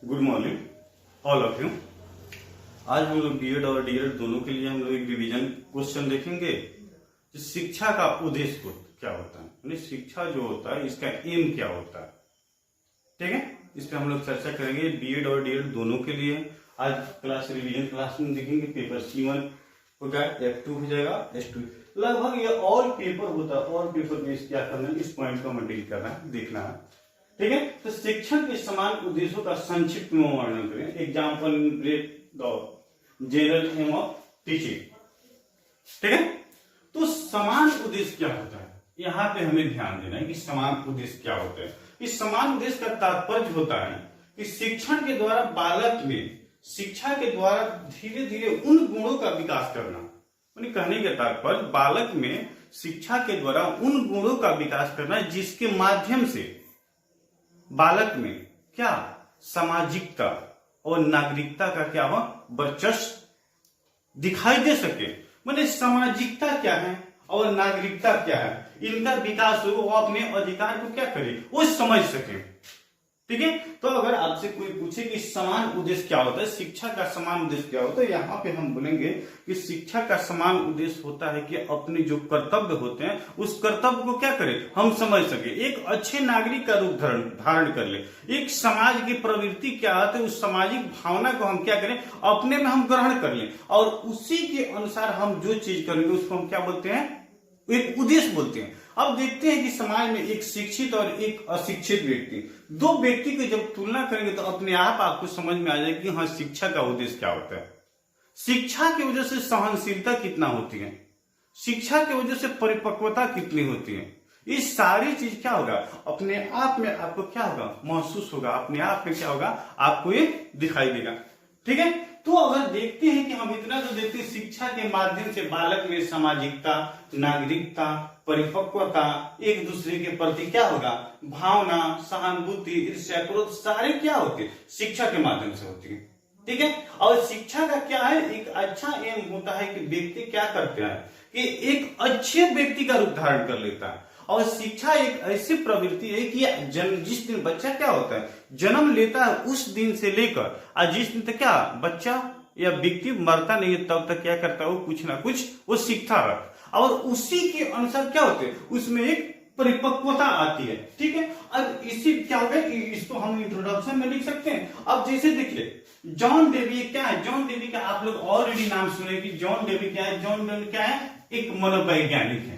Good morning all of you. आज हम लोग बीएड और डीएड दोनों के लिए हम लोग एक रिवीजन क्वेश्चन देखेंगे। शिक्षा का उद्देश्य क्या होता है, यानी शिक्षा जो होता है इसका एम क्या होता है। ठीक है, इस पे हम लोग चर्चा करेंगे बीएड और डीएड दोनों के लिए। आज क्लास रिवीजन क्लास में देखेंगे पेपर C1 हो गया, F2 हो जाएगा, S2 लगभग ये ऑल पेपर होता है। ऑल पेपर में क्या करना है, इस पॉइंट को हमें डील करना है, देखना है। ठीक है, तो शिक्षण के समान उद्देश्यों का संक्षिप्त में वर्णन करें। Example general aim of teaching. ठीक है, तो समान उद्देश्य क्या होता है, यहाँ पे हमें ध्यान देना है कि समान उद्देश्य क्या होता है। इस समान उद्देश्य का तात्पर्य होता है कि शिक्षण के द्वारा बालक में शिक्षा के द्वारा धीरे धीरे उन गुणों का विकास करना। कहने का तात्पर्य बालक में शिक्षा के द्वारा उन गुणों का विकास करना जिसके माध्यम से बालक में क्या सामाजिकता और नागरिकता का क्या हो वर्चस्व दिखाई दे सके। माने सामाजिकता क्या है और नागरिकता क्या है, इनका विकास हो, वो अपने अधिकार को क्या करे, वो समझ सके। ठीक है, तो अगर आपसे कोई पूछे कि समान उद्देश्य क्या होता है, शिक्षा का समान उद्देश्य क्या होता है, यहाँ पे हम बोलेंगे कि शिक्षा का समान उद्देश्य होता है कि अपने जो कर्तव्य होते हैं उस कर्तव्य को क्या करें, हम समझ सके, एक अच्छे नागरिक का रूप धारण कर ले। एक समाज की प्रवृत्ति क्या होती है, उस सामाजिक भावना को हम क्या करें, अपने में हम ग्रहण कर लें और उसी के अनुसार हम जो चीज करेंगे उसको हम क्या बोलते हैं, एक उद्देश्य बोलते हैं। अब देखते हैं कि समाज में एक शिक्षित और एक अशिक्षित व्यक्ति, दो व्यक्ति की जब तुलना करेंगे तो अपने आप आपको समझ में आ जाएगा कि हाँ शिक्षा का उद्देश्य क्या होता है। शिक्षा की वजह से सहनशीलता कितना होती है, शिक्षा की वजह से परिपक्वता कितनी होती है, ये सारी चीज क्या होगा अपने आप में आपको क्या होगा महसूस होगा, अपने आप में क्या होगा आपको ये दिखाई देगा। ठीक है, तो अगर देखते हैं कि हम इतना तो देखते हैं शिक्षा के माध्यम से बालक में सामाजिकता, नागरिकता, परिपक्वता, एक दूसरे के प्रति क्या होगा भावना, सहानुभूति, ईर्ष्या, क्रोध सारे क्या होते हैं शिक्षा के माध्यम से होती है। ठीक है, और शिक्षा का क्या है, एक अच्छा एम होता है कि व्यक्ति क्या करते हैं कि एक अच्छे व्यक्ति का रूप धारण कर लेता है। और शिक्षा एक ऐसी प्रवृत्ति है कि जिस दिन बच्चा क्या होता है जन्म लेता है उस दिन से लेकर और जिस दिन तक क्या बच्चा या व्यक्ति मरता नहीं है तब तक क्या करता है वो कुछ ना कुछ वो सीखता है और उसी के अनुसार क्या होते हैं उसमें एक परिपक्वता आती है। ठीक है, अब इसी क्या होगा, इसको हम इंट्रोडक्शन में लिख सकते हैं। अब जैसे देखिए जॉन डेवी क्या है, जॉन डेवी का आप लोग ऑलरेडी नाम सुने कि जॉन डेवी क्या है, जॉन डेवी क्या है एक मनोवैज्ञानिक है।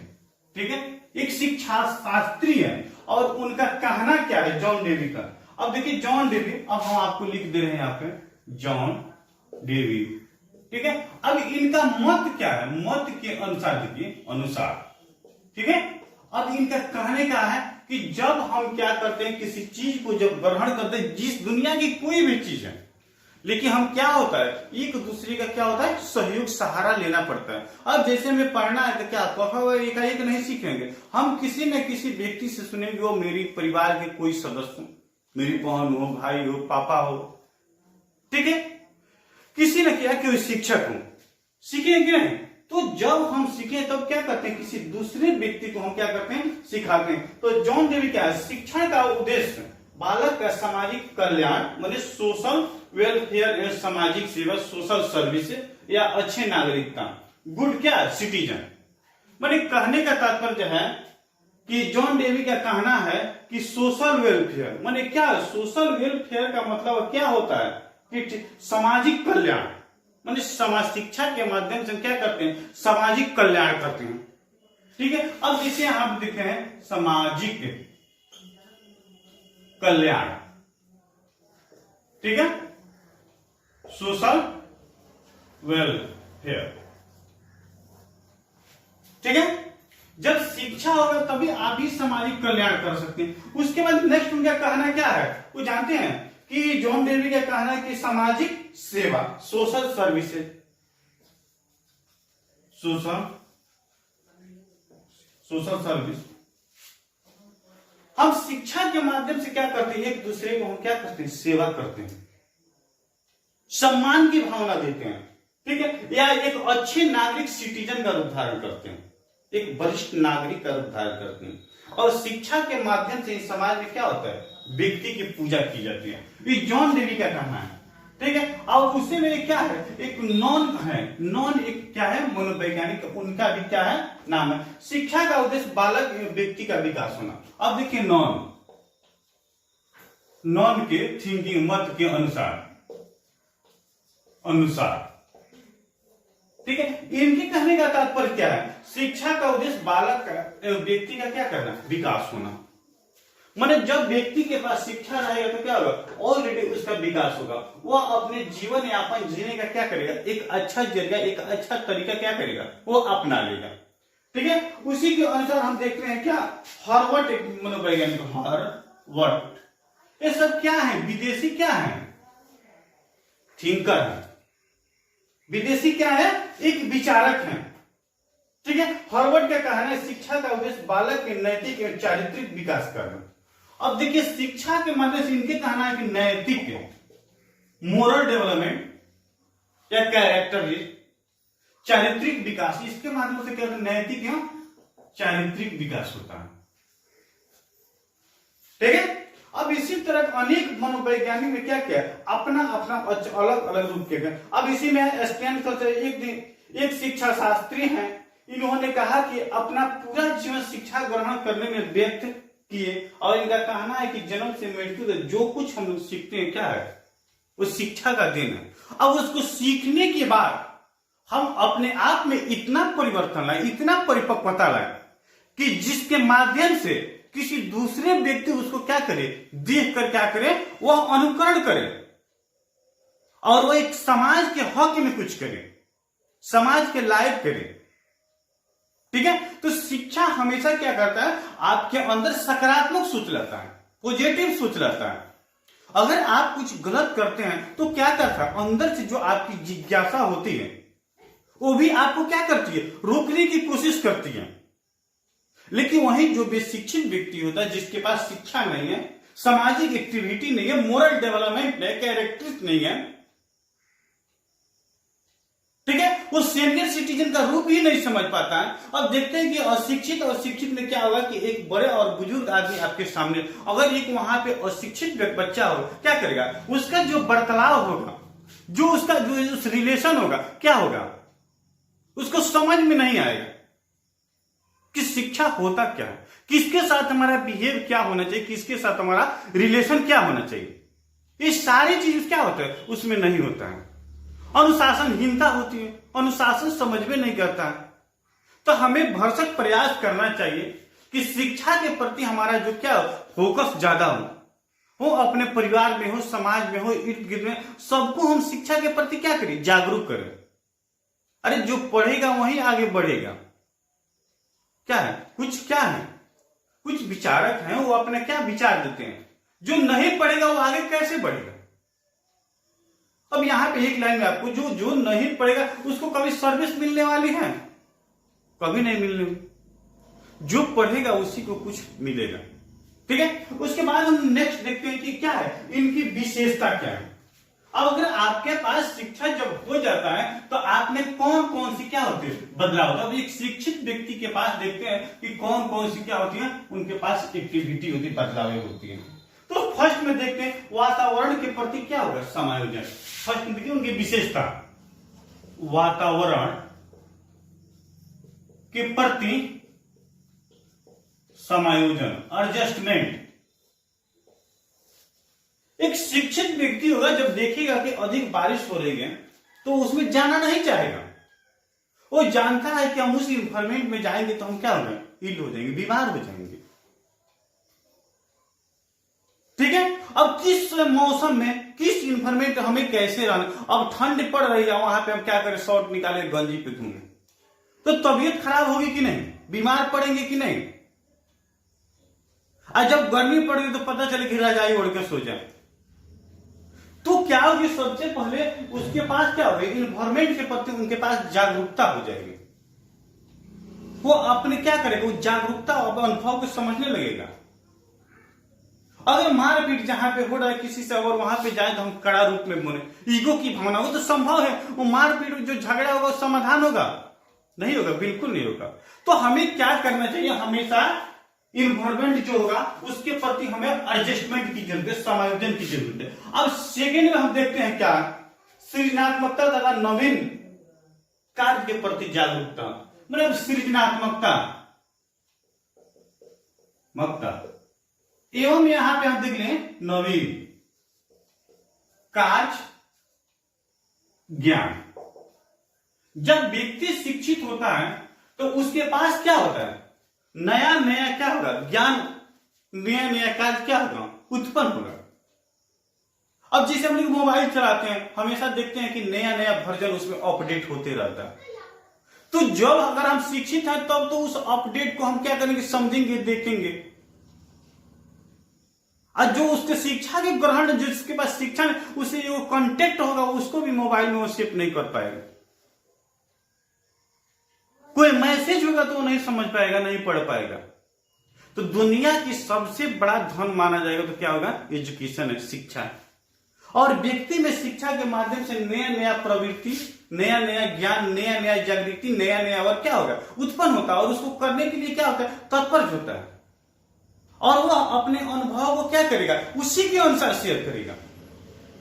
ठीक है, एक शिक्षा शास्त्री है और उनका कहना क्या है जॉन डेवी का। अब देखिए जॉन डेवी, अब हम आपको लिख दे रहे हैं यहाँ पे जॉन डेवी। ठीक है, अब इनका मत क्या है, मत के अनुसार देखिए अनुसार। ठीक है, अब इनका कहने का है कि जब हम क्या करते हैं किसी चीज को जब ग्रहण करते हैं, जिस दुनिया की कोई भी चीज है, लेकिन हम क्या होता है एक दूसरे का क्या होता है सहयोग सहारा लेना पड़ता है। अब जैसे हमें पढ़ना है तो क्या एकाएक नहीं सीखेंगे, हम किसी न किसी व्यक्ति से सुनेंगे, वो मेरी परिवार के कोई सदस्य हो, मेरी बहन हो, भाई हो, पापा हो। ठीक है, किसी न क्या कोई शिक्षक हो, सीखेंगे नहीं। तो जब हम सीखे तब क्या करते हैं किसी दूसरे व्यक्ति को हम क्या करते हैं सिखाते हैं। तो जॉन डेवी क्या है, शिक्षा का उद्देश्य बालक का सामाजिक कल्याण मतलब सोशल वेलफेयर एवं सामाजिक सेवा, सोशल सर्विस या अच्छे नागरिकता, गुड क्या सिटीजन। मैंने कहने का तात्पर्य है कि जॉन डेवी का कहना है कि सोशल वेलफेयर माने क्या, सोशल वेलफेयर का मतलब क्या होता है कि सामाजिक कल्याण, माने समाज शिक्षा के माध्यम से क्या करते हैं सामाजिक कल्याण करते हैं। ठीक है, अब जैसे आप देख रहे हैं सामाजिक कल्याण, ठीक है, सोशल वेलफेयर। ठीक है, जब शिक्षा होगा तभी आप ही सामाजिक कल्याण कर सकते हैं। उसके बाद नेक्स्ट उनका कहना क्या है, वो जानते हैं कि जॉन डेवी का कहना है कि सामाजिक सेवा, सोशल सर्विसेज, सोशल सर्विस। हम शिक्षा के माध्यम से क्या करते हैं एक दूसरे को हम क्या करते हैं सेवा करते हैं, सम्मान की भावना देते हैं। ठीक है, या एक अच्छे नागरिक सिटीजन का रूप धारण करते हैं, एक वरिष्ठ नागरिक का रूप धारण करते हैं। और शिक्षा के माध्यम से इस समाज में क्या होता है व्यक्ति की पूजा की जाती है। ये जॉन डेवी का कहना है, ठीक है। और उससे में क्या है, एक नॉन है, नॉन एक क्या है, मनोवैज्ञानिक, उनका भी क्या है नाम है, शिक्षा का उद्देश्य बालक व्यक्ति का विकास होना। अब देखिए नॉन के थिंकिंग मत के अनुसार ठीक है, इनके कहने का तात्पर्य क्या है, शिक्षा का उद्देश्य बालक का व्यक्ति का क्या करना, विकास होना। माने जब व्यक्ति के पास शिक्षा रहेगा तो क्या होगा, ऑलरेडी उसका विकास होगा, वह अपने जीवन यापन जीने का क्या करेगा, एक अच्छा जरिया, एक अच्छा तरीका क्या करेगा, वो अपना लेगा, ठीक है। उसी के अनुसार हम देखते हैं क्या, हार्वर्ड एक मनोवैज्ञानिक, हार्वर्ड, ये सब क्या है, विदेशी क्या है, थिंकर है, विदेशी क्या है, एक विचारक है, ठीक है। हार्वर्ड का कहना है शिक्षा का उद्देश्य बालक के नैतिक एवं चारित्रिक विकास करना। अब देखिए शिक्षा के माध्यम से इनके कहना है कि नैतिक मोरल डेवलपमेंट या कैरेक्टर चारित्रिक विकास, इसके माध्यम से क्या होता है, नैतिक एवं चारित्रिक विकास होता है, ठीक है। अब इसी तरह अनेक मनोवैज्ञानिक ने क्या किया, अपना अपना अलग अलग रूप किया। अब इसी में स्टैन कल्चर एक शिक्षा शास्त्री हैं, इन्होंने कहा कि अपना पूरा जीवन शिक्षा ग्रहण करने में व्यक्त किए, और इनका कहना है कि जन्म से मृत्यु तक जो कुछ हम लोग सीखते हैं क्या है, वो शिक्षा का देन है। अब उसको सीखने के बाद हम अपने आप में इतना परिवर्तन लाए, इतना परिपक्वता लाए कि जिसके माध्यम से किसी दूसरे व्यक्ति उसको क्या करे, देख कर क्या करे, वह अनुकरण करे और वह एक समाज के हक में कुछ करे, समाज के लायक करे, ठीक है। तो शिक्षा हमेशा क्या करता है, आपके अंदर सकारात्मक सोच लाता है, पॉजिटिव सोच लाता है। अगर आप कुछ गलत करते हैं तो क्या करता है, अंदर से जो आपकी जिज्ञासा होती है वो भी आपको क्या करती है, रोकने की कोशिश करती है। लेकिन वहीं जो बेशिक्षित व्यक्ति होता है, जिसके पास शिक्षा नहीं है, सामाजिक एक्टिविटी नहीं है, मोरल डेवलपमेंट नहीं, कैरेक्टर नहीं है, ठीक है, वो सीनियर सिटीजन का रूप ही नहीं समझ पाता है। अब देखते हैं कि अशिक्षित और शिक्षित में क्या होगा कि एक बड़े और बुजुर्ग आदमी आपके सामने, अगर एक वहां पे अशिक्षित बच्चा हो, क्या करेगा, उसका जो बर्ताव होगा, जो उसका जो रिलेशन होगा, क्या होगा, उसको समझ में नहीं आएगा कि शिक्षा होता क्या है, किसके साथ हमारा बिहेव क्या होना चाहिए, किसके साथ हमारा रिलेशन क्या होना चाहिए, ये सारी चीज क्या होता है, उसमें नहीं होता है। अनुशासनहीनता होती है, अनुशासन समझ में नहीं करता है। तो हमें भरसक प्रयास करना चाहिए कि शिक्षा के प्रति हमारा जो क्या फोकस ज्यादा हो अपने परिवार में हो, समाज में हो, इर्द गिर्द में, सबको हम शिक्षा के प्रति क्या करें, जागरूक करें। अरे जो पढ़ेगा वही आगे बढ़ेगा। क्या है, कुछ विचारक हैं, वो अपने क्या विचार देते हैं, जो नहीं पढ़ेगा वो आगे कैसे बढ़ेगा। अब यहां पे एक लाइन में आपको, जो नहीं पढ़ेगा उसको कभी सर्विस मिलने वाली है, कभी नहीं मिलने वाली। जो पढ़ेगा उसी को कुछ मिलेगा, ठीक है। उसके बाद हम नेक्स्ट देखते हैं कि क्या है इनकी विशेषता क्या है। अब अगर आपके पास शिक्षा जब हो जाता है तो आप में कौन कौन सी क्या होती है, बदलाव होता है। अब एक शिक्षित व्यक्ति के पास देखते हैं कि कौन कौन सी क्या होती है, उनके पास एक्टिविटी होती है, बदलाव होती है। तो फर्स्ट में देखते हैं वातावरण के प्रति क्या होगा, समायोजन। फर्स्ट में देखिए उनकी विशेषता, वातावरण के प्रति समायोजन, एडजस्टमेंट। एक शिक्षित व्यक्ति होगा, जब देखेगा कि अधिक बारिश हो रही है तो उसमें जाना नहीं चाहेगा। वो जानता है कि हम उस इन्वायरमेंट में जाएंगे तो हम क्या होंगे, इल हो जाएंगे, बीमार हो जाएंगे, ठीक है। अब किस मौसम में किस इन्वायरमेंट हमें कैसे रहना, अब ठंड पड़ रही है वहां पे हम क्या करें, शॉर्ट निकाले गंजी पे घूमें तो तबीयत खराब होगी कि नहीं, बीमार पड़ेंगे कि नहीं। और जब गर्मी पड़ेगी तो पता चले कि रजाई ओढ़ के सो जाए, तो क्या होगी, सबसे पहले उसके पास क्या होगा, इन्वायरमेंट के प्रति उनके पास जागरूकता हो जाएगी। वो अपने क्या करेगा, वो जागरूकता और अनुभव को समझने लगेगा। अगर मारपीट जहां पे हो रहा है किसी से, अगर वहां पे जाए तो हम कड़ा रूप में बोले, ईगो की भावना, वो तो संभव है, वो मारपीट जो झगड़ा होगा समाधान होगा, नहीं होगा, बिल्कुल नहीं होगा। तो हमें क्या करना चाहिए, हमेशा इन्वायरमेंट जो होगा उसके प्रति हमें एडजस्टमेंट की जरूरत है, समायोजन की जरूरत है। अब सेकेंड में हम देखते हैं क्या, सृजनात्मकता तथा नवीन कार्य के प्रति जागरूकता, मतलब सृजनात्मकता एवं यहां पे हम देख लें नवीन कार्य ज्ञान। जब व्यक्ति शिक्षित होता है तो उसके पास क्या होता है, नया नया क्या होगा, ज्ञान, नया नया कार्य क्या होगा, उत्पन्न होगा। अब जैसे हम लोग मोबाइल चलाते हैं, हमेशा देखते हैं कि नया नया वर्जन उसमें अपडेट होते रहता है। तो जब अगर हम शिक्षित हैं तब तो उस अपडेट को हम क्या करेंगे, समझेंगे, देखेंगे। और जो उसके शिक्षा के ग्रहण, जिसके पास शिक्षा में उसे जो कॉन्टेक्ट होगा उसको भी मोबाइल में वो सेव नहीं कर पाएगा। कोई मैसेज होगा तो वो नहीं समझ पाएगा, नहीं पढ़ पाएगा। तो दुनिया की सबसे बड़ा धन माना जाएगा तो क्या होगा, एजुकेशन है, शिक्षा है। और व्यक्ति में शिक्षा के माध्यम से नया नया प्रवृत्ति, नया नया ज्ञान, नया नया जागृति, नया नया और क्या होगा, उत्पन्न होता है। और उसको करने के लिए क्या होता है, तत्पर होता है। और वह अपने अनुभव को क्या करेगा, उसी के अनुसार शेयर करेगा।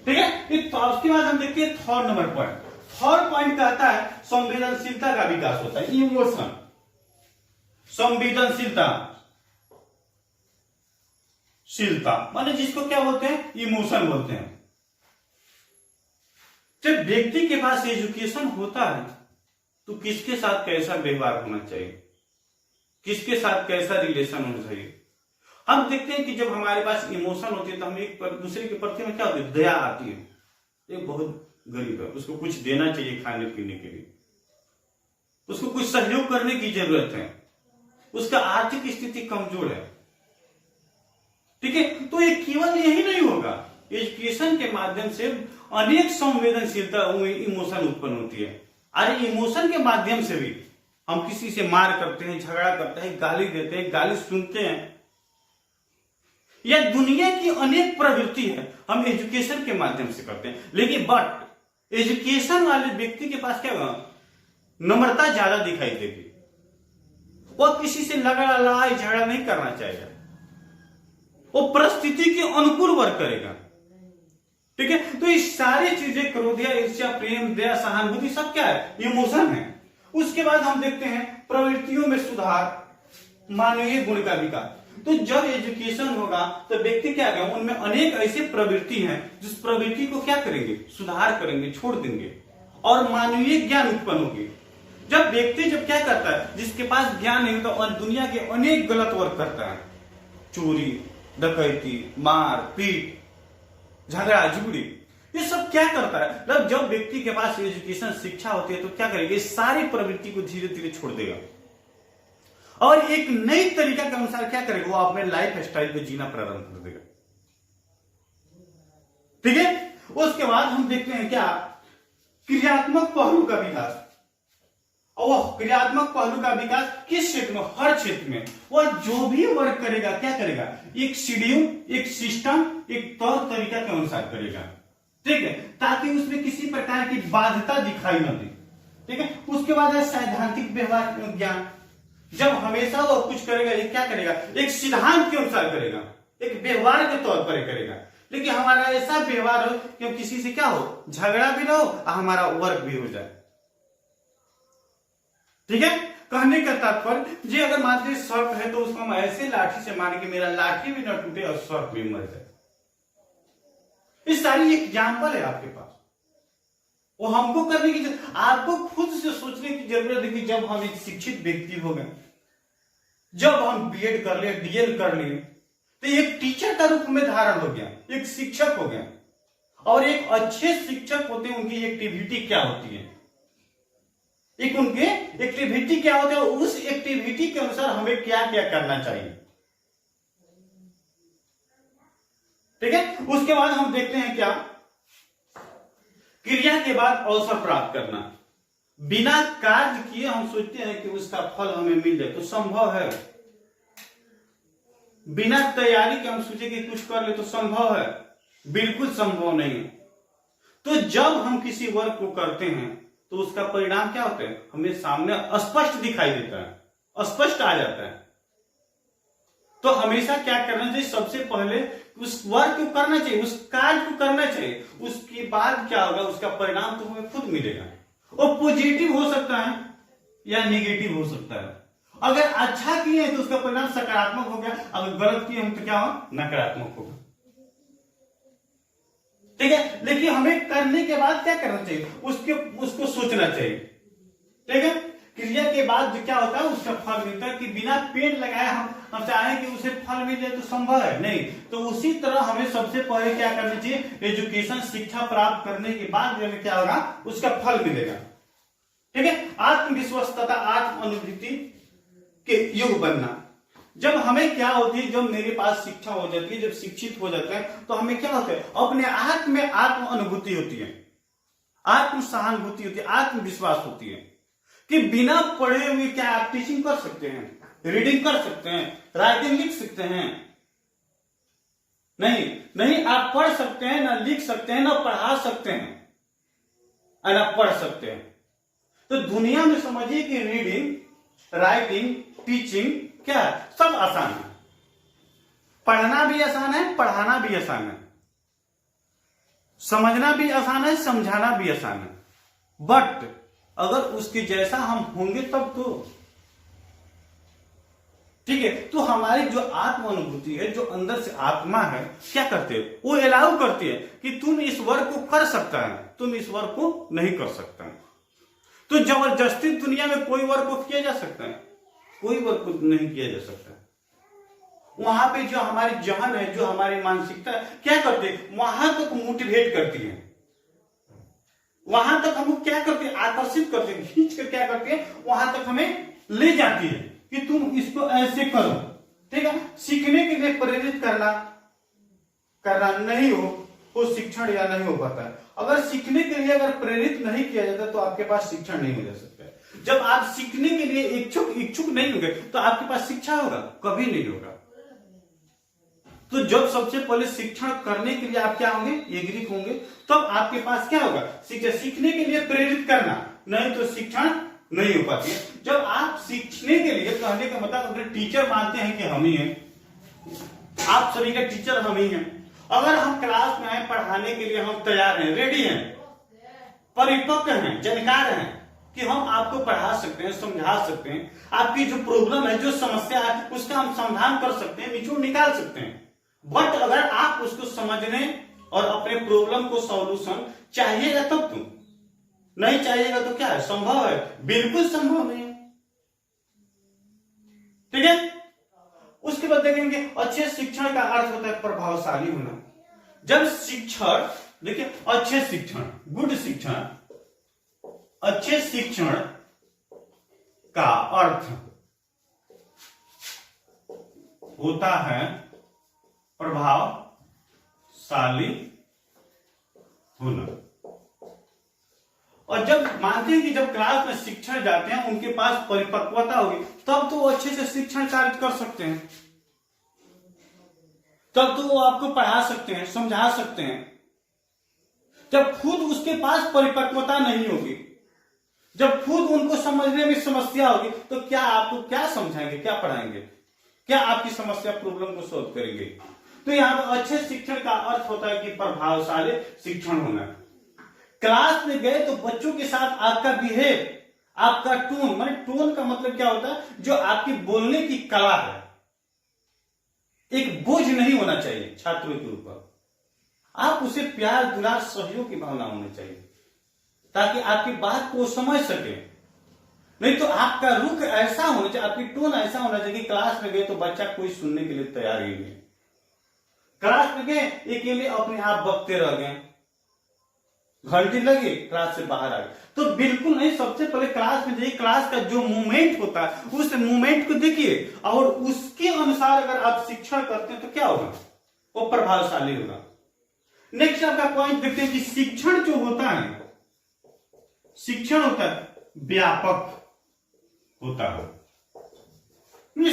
ठीक है। तो उसके बाद हम देखते हैं third number point. Third point कहता है संवेदनशीलता का विकास होता है, इमोशन, संवेदनशीलता, माने जिसको क्या बोलते हैं, इमोशन बोलते हैं। जब व्यक्ति के पास एजुकेशन होता है तो किसके साथ कैसा व्यवहार होना चाहिए, किसके साथ कैसा रिलेशन होना चाहिए। हम देखते हैं कि जब हमारे पास इमोशन होती है तो हम एक दूसरे के प्रति में क्या होती है, दया आती है। एक बहुत गरीब है, उसको कुछ देना चाहिए खाने पीने के लिए, उसको कुछ सहयोग करने की जरूरत है, उसका आर्थिक स्थिति कमजोर है। ठीक है। तो ये केवल यही नहीं होगा, एजुकेशन के माध्यम से अनेक संवेदनशीलता, इमोशन उत्पन्न होती है। अरे इमोशन के माध्यम से भी हम किसी से मार करते हैं, झगड़ा करते हैं, गाली देते हैं, गाली सुनते हैं, यह दुनिया की अनेक प्रवृत्ति है, हम एजुकेशन के माध्यम से करते हैं। लेकिन बट एजुकेशन वाले व्यक्ति के पास क्या होगा, नम्रता ज्यादा दिखाई देगी। वह किसी से लड़ाई झगड़ा नहीं करना चाहेगा, वो परिस्थिति के अनुकूल वर्क करेगा। ठीक है। तो ये सारी चीजें, क्रोध, ईर्ष्या, प्रेम, दया, सहानुभूति, सब क्या है, इमोशन है। उसके बाद हम देखते हैं प्रवृत्तियों में सुधार, मानवीय गुण का विकास। तो जब एजुकेशन होगा तो व्यक्ति क्या करेगा, उनमें अनेक ऐसी प्रवृत्ति हैं जिस प्रवृत्ति को क्या करेंगे, सुधार करेंगे, छोड़ देंगे, और मानवीय ज्ञान उत्पन्न होगी। जब व्यक्ति जब क्या करता है, जिसके पास ज्ञान नहीं होता और दुनिया के अनेक गलत वर्क करता है, चोरी, डकैती, मार पीट, झगड़ा झुगड़ी, ये सब क्या करता है, मतलब जब व्यक्ति के पास एजुकेशन, शिक्षा होती है तो क्या करेगा, ये सारी प्रवृत्ति को धीरे धीरे छोड़ देगा और एक नई तरीका के अनुसार क्या करेगा, वो अपने लाइफ स्टाइल को जीना प्रारंभ कर देगा। ठीक है। उसके बाद हम देखते हैं क्या, क्रियात्मक पहलू का विकास। और क्रियात्मक पहलू का विकास किस क्षेत्र में, हर क्षेत्र में। वह जो भी वर्क करेगा क्या करेगा, एक शेड्यूल, एक सिस्टम, एक तौर तरीका के अनुसार करेगा। ठीक है। ताकि उसमें किसी प्रकार की बाध्यता दिखाई न दे। ठीक है। उसके बाद है सैद्धांतिक व्यवहार ज्ञान। जब हमेशा वो कुछ करेगा, ये क्या करेगा, एक सिद्धांत के अनुसार करेगा, एक व्यवहार के तौर पर करेगा। लेकिन हमारा ऐसा व्यवहार हो कि हम किसी से क्या हो, झगड़ा भी ना हो और हमारा वर्क भी हो जाए। ठीक है। कहने का तात्पर्य, जी अगर मान लीजिए सर्प है तो उसको हम ऐसे लाठी से मारे कि मेरा लाठी भी न टूटे और सर्प भी मर जाए। इस सारी एग्जाम्पल है आपके पास, वो हमको करने की, आपको खुद से सोचने की जरूरत है कि जब हम एक शिक्षित व्यक्ति हो गए, जब हम बीएड कर लिए, डीएल कर लिए, तो एक टीचर का रूप में धारण हो गया, एक शिक्षक हो गया। और एक अच्छे शिक्षक होते हैं, उनकी एक्टिविटी क्या होती है, एक उनके एक्टिविटी क्या होते हैं, उस एक्टिविटी के अनुसार हमें क्या क्या करना चाहिए। ठीक है। उसके बाद हम देखते हैं क्या, क्रिया के बाद अवसर प्राप्त करना। बिना कार्य किए हम सोचते हैं कि उसका फल हमें मिल जाए, तो संभव है। बिना तैयारी के हम सोचे कि कुछ कर ले तो संभव है, बिल्कुल संभव नहीं है। तो जब हम किसी वर्क को करते हैं तो उसका परिणाम क्या होता है, हमें सामने स्पष्ट दिखाई देता है, स्पष्ट आ जाता है। तो हमेशा क्या करना चाहिए, सबसे पहले उस वर्क को करना चाहिए, उस कार्य को करना चाहिए, उसके बाद क्या होगा, उसका परिणाम तो हमें खुद मिलेगा। और पॉजिटिव हो सकता है या निगेटिव हो सकता है। अगर अच्छा किए तो उसका परिणाम सकारात्मक हो गया, अगर गलत किए हम तो क्या हो, नकारात्मक होगा। ठीक है, लेकिन हमें करने के बाद क्या करना चाहिए, उसको सोचना चाहिए। ठीक है, क्रिया के बाद जो क्या होता है उसका फल मिलता है। कि बिना पेड़ लगाए हम चाहें कि उसे फल मिल जाए तो संभव है नहीं। तो उसी तरह हमें सबसे पहले क्या करना चाहिए, एजुकेशन, शिक्षा प्राप्त करने के बाद जो क्या होगा उसका फल मिलेगा। ठीक है, आत्मविश्वास तथा आत्म अनुभूति के युग बनना। जब हमें क्या होती है, जब मेरे पास शिक्षा हो जाती है, जब शिक्षित हो जाते हैं तो हमें क्या होता है, अपने आप में आत्म अनुभूति होती है, आत्म सहानुभूति होती है, आत्मविश्वास होती है कि बिना पढ़े हुए क्या आप टीचिंग कर सकते हैं, रीडिंग कर सकते हैं, राइटिंग लिख सकते हैं? नहीं, आप पढ़ सकते हैं, ना लिख सकते हैं, ना पढ़ा सकते हैं, ना पढ़ सकते हैं। तो दुनिया में समझिए कि रीडिंग, राइटिंग, टीचिंग क्या है, सब आसान है। पढ़ना भी आसान है, पढ़ाना भी आसान है, समझना भी आसान है, समझाना भी आसान है। बट अगर उसके जैसा हम होंगे तब तो ठीक है। तो हमारी जो आत्म अनुभूति है, जो अंदर से आत्मा है, क्या करते हैं, वो अलाउ करती है कि तुम इस वर्क को कर सकता है, तुम इस वर्क को नहीं कर सकता है। तो जबरदस्ती दुनिया में कोई वर्क को किया जा सकता है, कोई वर्क को नहीं किया जा सकता। वहां पे जो हमारी जहन है, जो हमारी मानसिकता क्या करती है, वहां तक मोटिवेट करती है, वहां तक हमको क्या करती है, आकर्षित करती है, खींच कर क्या करती है, वहां तक हमें ले जाती है कि तुम इसको ऐसे करो। ठीक है, सीखने के लिए प्रेरित करना नहीं हो शिक्षण या नहीं हो पाता है। अगर सीखने के लिए अगर प्रेरित नहीं किया जाता तो आपके पास शिक्षण नहीं हो जा सकता है। जब आप सीखने के लिए इच्छुक नहीं होंगे तो आपके पास शिक्षा होगा, कभी नहीं होगा। तो जब सबसे पहले शिक्षण करने के लिए आप क्या होंगे, एग्री होंगे, तब आपके पास क्या होगा, शिक्षा। सीखने के लिए प्रेरित करना, नहीं तो शिक्षण नहीं हो पाती है। जब आप सीखने के लिए, कहने का मतलब अगर टीचर मानते हैं कि हम ही हैं, आप सभी का टीचर हम ही हैं, अगर हम क्लास में आए पढ़ाने के लिए, हम तैयार हैं, रेडी हैं, परिपक्व हैं, जानकार हैं कि हम आपको पढ़ा सकते हैं, समझा सकते हैं, आपकी जो प्रॉब्लम है, जो समस्या है, उसका हम समाधान कर सकते हैं, निचोड़ निकाल सकते हैं। बट अगर आप उसको समझने और अपने प्रॉब्लम को सॉल्यूशन चाहिएगा तब तुम, नहीं चाहिएगा तो क्या है, संभव है, बिल्कुल संभव नहीं है। ठीक है, उसके बाद देखेंगे अच्छे शिक्षण का अर्थ होता है प्रभावशाली होना। जब शिक्षण, देखिए अच्छे शिक्षण, गुड शिक्षण, अच्छे शिक्षण का अर्थ होता है प्रभावशाली होना। और जब मानते हैं कि जब क्लास में शिक्षण जाते हैं, उनके पास परिपक्वता होगी, तब तो वो अच्छे से शिक्षण कार्य कर सकते हैं, तब तो वो आपको पढ़ा सकते हैं, समझा सकते हैं। जब खुद उसके पास परिपक्वता नहीं होगी, जब खुद उनको समझने में समस्या होगी, तो क्या आपको क्या समझाएंगे, क्या पढ़ाएंगे, क्या आपकी समस्या प्रॉब्लम को सॉल्व करेंगे। तो यहाँ पर अच्छे शिक्षण का अर्थ होता है कि प्रभावशाली शिक्षण होना। क्लास में गए तो बच्चों के साथ आपका बिहेव, आपका टोन, माने टोन का मतलब क्या होता है, जो आपकी बोलने की कला है, एक बोझ नहीं होना चाहिए छात्रों के ऊपर। आप उसे प्यार, दुलार, सहयोग की भावना होनी चाहिए ताकि आपकी बात को समझ सके। नहीं तो आपका रुख ऐसा होना चाहिए, आपकी टोन ऐसा होना चाहिए कि क्लास में गए तो बच्चा कोई सुनने के लिए तैयार ही नहीं। क्लास में गए अकेले अपने आप बकते रह गए, घंटी लगी, क्लास से बाहर आ गए, तो बिल्कुल नहीं। सबसे पहले क्लास में जाइए, क्लास का जो मूवमेंट होता है उस मूवमेंट को देखिए और उसके अनुसार अगर आप शिक्षण करते हैं तो क्या होगा, वो प्रभावशाली होगा। नेक्स्ट आपका पॉइंट देखते हैं कि शिक्षण जो होता है, शिक्षण होता है व्यापक होता है।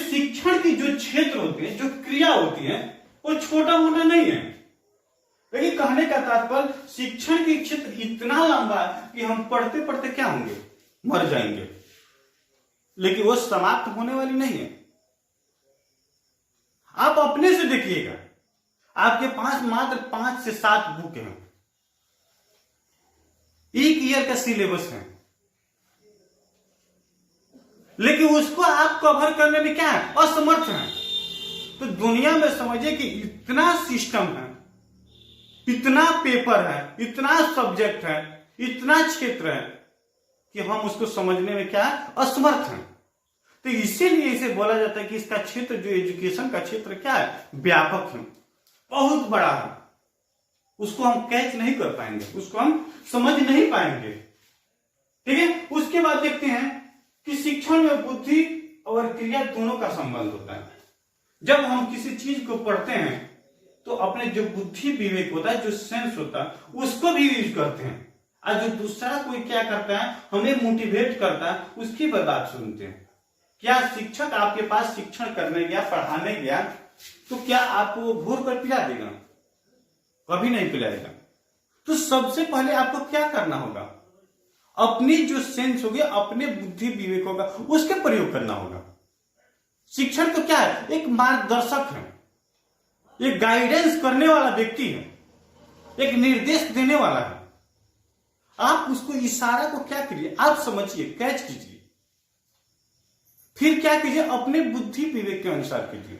शिक्षण की जो क्षेत्र होते हैं, जो क्रिया होती है, वो छोटा मोटा नहीं है। लेकिन कहने का तात्पर्य शिक्षण की क्षेत्र इतना लंबा है कि हम पढ़ते पढ़ते क्या होंगे, मर जाएंगे, लेकिन वो समाप्त होने वाली नहीं है। अपने से देखिएगा, आपके पास मात्र 5 से 7 बुक हैं, 1 ईयर का सिलेबस है, लेकिन उसको आप कवर करने में क्या है, असमर्थ हैं। तो दुनिया में समझिए कि इतना सिस्टम है, इतना पेपर है, इतना सब्जेक्ट है, इतना क्षेत्र है कि हम उसको समझने में क्या है, असमर्थ हैं। तो इसीलिए इसे बोला जाता है कि इसका क्षेत्र, जो एजुकेशन का क्षेत्र क्या है, व्यापक है, बहुत बड़ा है, उसको हम कैच नहीं कर पाएंगे, उसको हम समझ नहीं पाएंगे। ठीक है, उसके बाद देखते हैं कि शिक्षण में बुद्धि और क्रिया दोनों का संबंध होता है। जब हम किसी चीज को पढ़ते हैं तो अपने जो बुद्धि विवेक होता है, जो सेंस होता है, उसको भी यूज करते हैं, और जो दूसरा कोई क्या करता है, हमें मोटिवेट करता है, उसकी बात सुनते हैं। क्या शिक्षक आपके पास शिक्षण करने गया, पढ़ाने गया, तो क्या आपको घूर कर पिला देगा? कभी नहीं पिलाएगा। तो सबसे पहले आपको क्या करना होगा, अपनी जो सेंस होगी, अपने बुद्धि विवेक होगा, उसके प्रयोग करना होगा। शिक्षण तो क्या है, एक मार्गदर्शक है, एक गाइडेंस करने वाला व्यक्ति है, एक निर्देश देने वाला है। आप उसको, इशारा को क्या करिए, आप समझिए, कैच कीजिए, फिर क्या कीजिए, अपने बुद्धि विवेक के अनुसार कीजिए।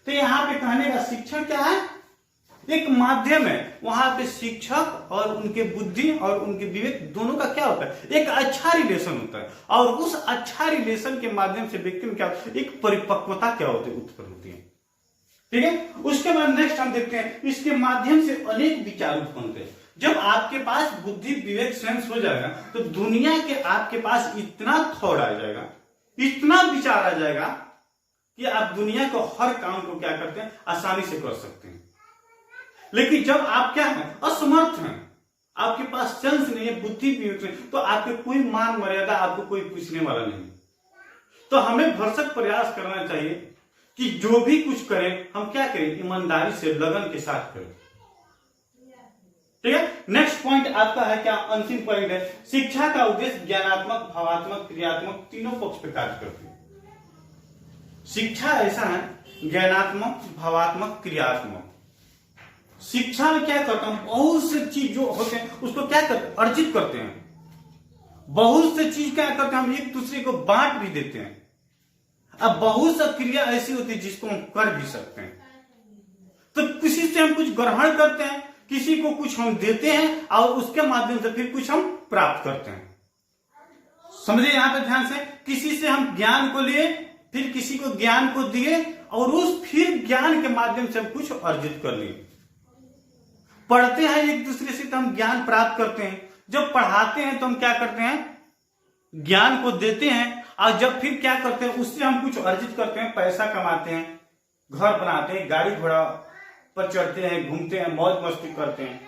तो यहां पे कहने का शिक्षण क्या है, एक माध्यम है। वहां पे शिक्षक और उनके बुद्धि और उनके विवेक दोनों का क्या होता है, एक अच्छा रिलेशन होता है, और उस अच्छा रिलेशन के माध्यम से व्यक्ति में क्या होता है, एक परिपक्वता क्या होती है, उत्पन्न होती है। ठीक है, उसके बाद नेक्स्ट हम देखते हैं, इसके माध्यम से अनेक विचार उत्पन्न होते हैं। जब आपके पास बुद्धि विवेक सेंस हो जाएगा तो दुनिया के आपके पास इतना थॉट आ जाएगा, इतना विचार आ जाएगा कि आप दुनिया को, हर काम को क्या करते हैं, आसानी से कर सकते हैं। लेकिन जब आप क्या है, असमर्थ हैं, आपके पास सेंस नहीं है, बुद्धि विवेक नहीं, तो आपके कोई मान मर्यादा, आपको कोई पूछने वाला नहीं। तो हमें भरसक प्रयास करना चाहिए कि जो भी कुछ करें, हम क्या करें, ईमानदारी से, लगन के साथ करें। ठीक है, नेक्स्ट पॉइंट आपका है क्या, अंतिम पॉइंट है, शिक्षा का उद्देश्य ज्ञानात्मक, भावात्मक, क्रियात्मक तीनों पक्ष पे कार्य करती है। शिक्षा ऐसा है, ज्ञानात्मक, भावात्मक, क्रियात्मक। शिक्षा में क्या करता हूं, बहुत से चीज जो होते हैं उसको क्या करते हैं, अर्जित करते हैं। बहुत से चीज क्या करते हैं, हम एक दूसरे को बांट भी देते हैं। अब बहुत सा क्रिया ऐसी होती है जिसको हम कर भी सकते हैं। तो किसी से हम कुछ ग्रहण करते हैं, किसी को कुछ हम देते हैं, और उसके माध्यम से फिर कुछ हम प्राप्त करते हैं। समझिए यहां पे ध्यान से, किसी से हम ज्ञान को लिए, फिर किसी को ज्ञान को दिए, और उस फिर ज्ञान के माध्यम से हम कुछ अर्जित कर लिए। पढ़ते हैं एक दूसरे से तो हम ज्ञान प्राप्त करते हैं, जब पढ़ाते हैं तो हम क्या करते हैं, ज्ञान को देते हैं, और जब फिर क्या करते हैं, उससे हम कुछ अर्जित करते हैं, पैसा कमाते हैं, घर बनाते हैं, गाड़ी घोड़ा पर चढ़ते हैं, घूमते हैं, मौज मस्ती करते हैं।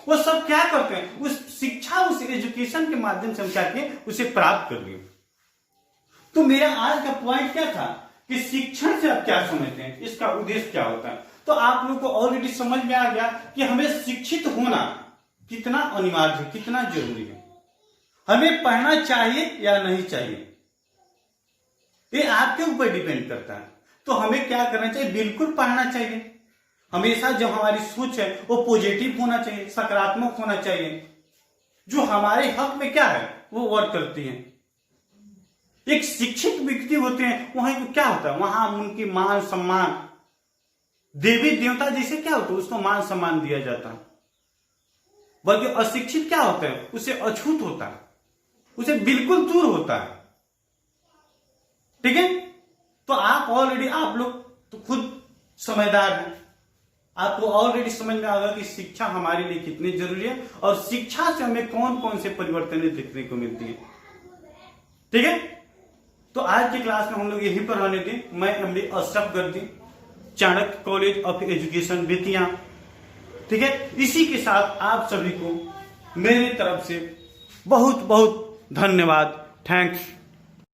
वो सब क्या करते हैं, उस शिक्षा, उस एजुकेशन के माध्यम से हम क्या किए, उसे प्राप्त कर लिए। तो मेरा आज का पॉइंट क्या था कि शिक्षण से आप क्या समझते हैं, इसका उद्देश्य क्या होता है। तो आप लोगों को ऑलरेडी समझ में आ गया कि हमें शिक्षित होना कितना अनिवार्य है, कितना जरूरी है। हमें पढ़ना चाहिए या नहीं चाहिए, ये आपके ऊपर डिपेंड करता है। तो हमें क्या करना चाहिए, बिल्कुल पढ़ना चाहिए। हमेशा जो हमारी सोच है वो पॉजिटिव होना चाहिए, सकारात्मक होना चाहिए, जो हमारे हक में क्या है वो वर्क करती है। एक शिक्षित व्यक्ति होते हैं, वहां क्या होता है, वहां उनकी मान सम्मान, देवी देवता जैसे क्या होता है, उसको मान सम्मान दिया जाता है। बल्कि अशिक्षित क्या होता है, उसे अछूत होता है, उसे बिल्कुल दूर होता है। ठीक है, तो आप ऑलरेडी, आप लोग तो खुद समझदार हैं, आपको ऑलरेडी समझ में आ गया कि शिक्षा हमारे लिए कितनी जरूरी है, और शिक्षा से हमें कौन कौन से परिवर्तन देखने को मिलती है। ठीक है, तो आज की क्लास में हम लोग यहीं पर रहने थे। मैं एमडी अशरफ गर्दी, Chanakya college of education Bettiah. ठीक है, इसी के साथ आप सभी को मेरी तरफ से बहुत बहुत धन्यवाद। थैंक्स।